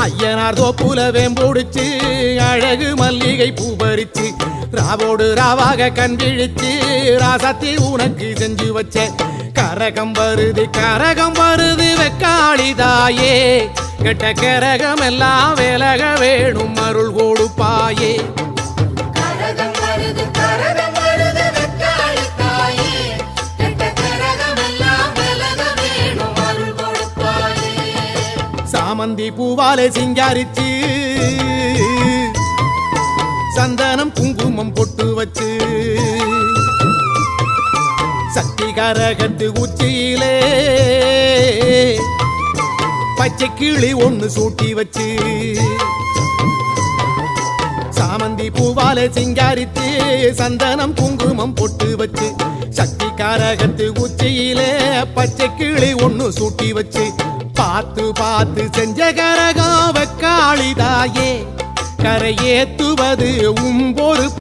ஐயனார் தோப்புல வேம்பொடிச்சு அழகு மல்லிகை பூ பறிச்சு ராவோடு ராவாக கண் விழிச்சு ராசாத்தி உனக்கு செஞ்சு வச்ச கரகம் வருது வெக்காளிதாயே கெட்ட கரகம் எல்லாம் விலக வேணும் அருள் கொடுப்பாயே சாமந்தி பூவாலே சிங்காரிச்சு சந்தனம் குங்குமம் பொட்டு வச்சு சக்தி கரகத்து உச்சியிலே பச்சை கிளி ஒண்ணு சூட்டி வச்சு சாமந்தி பூவாலே சிங்காரிச்சு சந்தனம் குங்குமம் பொட்டு வச்சு சக்தி கரகத்து உச்சியிலே பச்சை கிளி ஒண்ணு சூட்டி வச்சு பார்த்து செஞ்ச கரகம் வெக்காளிதாயே கரையேத்துவது உம்பொரு